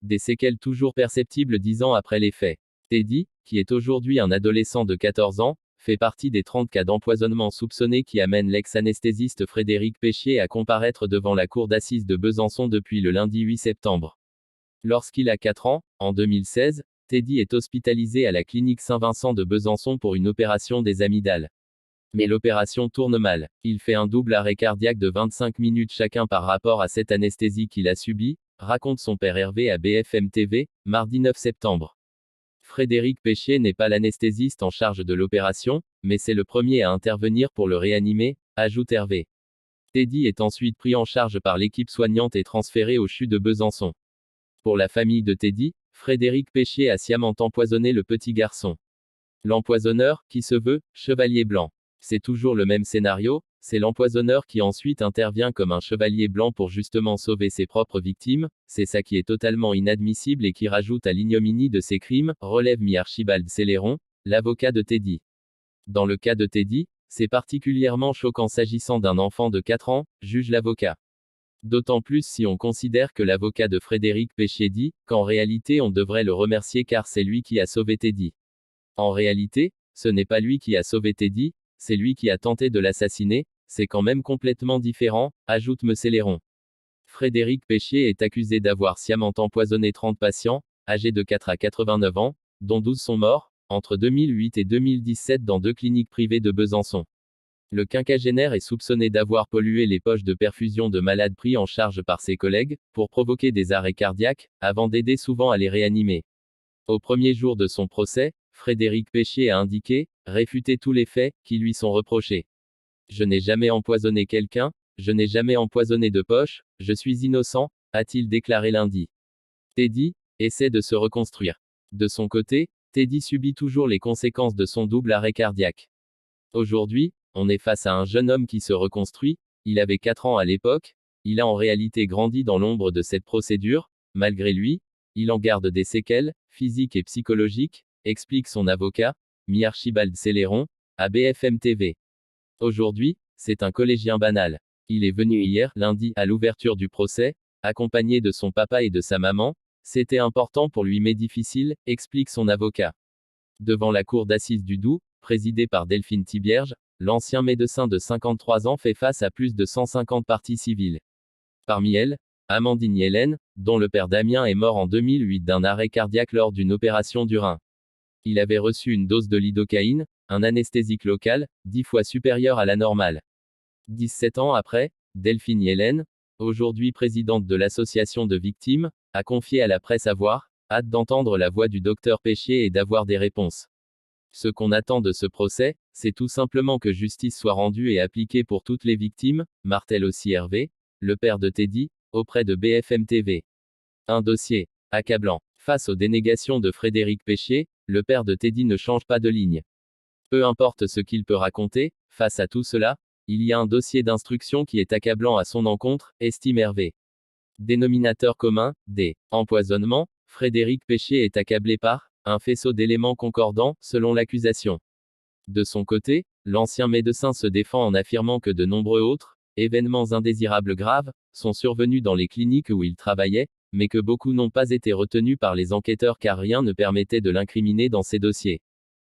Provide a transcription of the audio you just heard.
Des séquelles toujours perceptibles 10 ans après les faits. Teddy, qui est aujourd'hui un adolescent de 14 ans, fait partie des 30 cas d'empoisonnement soupçonnés qui amènent l'ex-anesthésiste Frédéric Péchier à comparaître devant la cour d'assises de Besançon depuis le lundi 8 septembre. Lorsqu'il a 4 ans, en 2016, Teddy est hospitalisé à la clinique Saint-Vincent de Besançon pour une opération des amygdales. Mais l'opération tourne mal. Il fait un double arrêt cardiaque de 25 minutes chacun par rapport à cette anesthésie qu'il a subie, raconte son père Hervé à BFM TV, mardi 9 septembre. Frédéric Péchier n'est pas l'anesthésiste en charge de l'opération, mais c'est le premier à intervenir pour le réanimer, ajoute Hervé. Teddy est ensuite pris en charge par l'équipe soignante et transféré au CHU de Besançon. Pour la famille de Teddy, Frédéric Péchier a sciemment empoisonné le petit garçon. L'empoisonneur, qui se veut chevalier blanc. C'est toujours le même scénario, c'est l'empoisonneur qui ensuite intervient comme un chevalier blanc pour justement sauver ses propres victimes, c'est ça qui est totalement inadmissible et qui rajoute à l'ignominie de ces crimes, relève Archibald Céléron, l'avocat de Teddy. Dans le cas de Teddy, c'est particulièrement choquant s'agissant d'un enfant de 4 ans, juge l'avocat. D'autant plus si on considère que l'avocat de Frédéric Péchier dit qu'en réalité on devrait le remercier car c'est lui qui a sauvé Teddy. En réalité, ce n'est pas lui qui a sauvé Teddy, c'est lui qui a tenté de l'assassiner, c'est quand même complètement différent, ajoute Céléron. Frédéric Péchier est accusé d'avoir sciemment empoisonné 30 patients, âgés de 4 à 89 ans, dont 12 sont morts, entre 2008 et 2017 dans 2 cliniques privées de Besançon. Le quinquagénaire est soupçonné d'avoir pollué les poches de perfusion de malades pris en charge par ses collègues, pour provoquer des arrêts cardiaques, avant d'aider souvent à les réanimer. Au premier jour de son procès, Frédéric Péchier a indiqué, réfuter tous les faits, qui lui sont reprochés. Je n'ai jamais empoisonné quelqu'un, je n'ai jamais empoisonné de poche, je suis innocent, a-t-il déclaré lundi. Teddy essaie de se reconstruire. De son côté, Teddy subit toujours les conséquences de son double arrêt cardiaque. Aujourd'hui, on est face à un jeune homme qui se reconstruit, il avait 4 ans à l'époque, il a en réalité grandi dans l'ombre de cette procédure, malgré lui, il en garde des séquelles, physiques et psychologiques, explique son avocat, Archibald Céléron, à BFM TV. Aujourd'hui, c'est un collégien banal. Il est venu hier, lundi, à l'ouverture du procès, accompagné de son papa et de sa maman, c'était important pour lui mais difficile, explique son avocat. Devant la cour d'assises du Doubs, présidée par Delphine Thibierge, l'ancien médecin de 53 ans fait face à plus de 150 parties civiles. Parmi elles, Amandine Yellen, dont le père Damien est mort en 2008 d'un arrêt cardiaque lors d'une opération du rein. Il avait reçu une dose de lidocaïne, un anesthésique local, 10 fois supérieur à la normale. 17 ans après, Delphine Yellen, aujourd'hui présidente de l'association de victimes, a confié à la presse avoir hâte d'entendre la voix du docteur Péchier et d'avoir des réponses. Ce qu'on attend de ce procès, c'est tout simplement que justice soit rendue et appliquée pour toutes les victimes, martèle aussi Hervé, le père de Teddy, auprès de BFM TV. Un dossier accablant. Face aux dénégations de Frédéric Péchier, le père de Teddy ne change pas de ligne. Peu importe ce qu'il peut raconter, face à tout cela, il y a un dossier d'instruction qui est accablant à son encontre, estime Hervé. Dénominateur commun, des empoisonnements, Frédéric Péchier est accablé par un faisceau d'éléments concordants, selon l'accusation. De son côté, l'ancien médecin se défend en affirmant que de nombreux autres événements indésirables graves sont survenus dans les cliniques où il travaillait, mais que beaucoup n'ont pas été retenus par les enquêteurs car rien ne permettait de l'incriminer dans ces dossiers.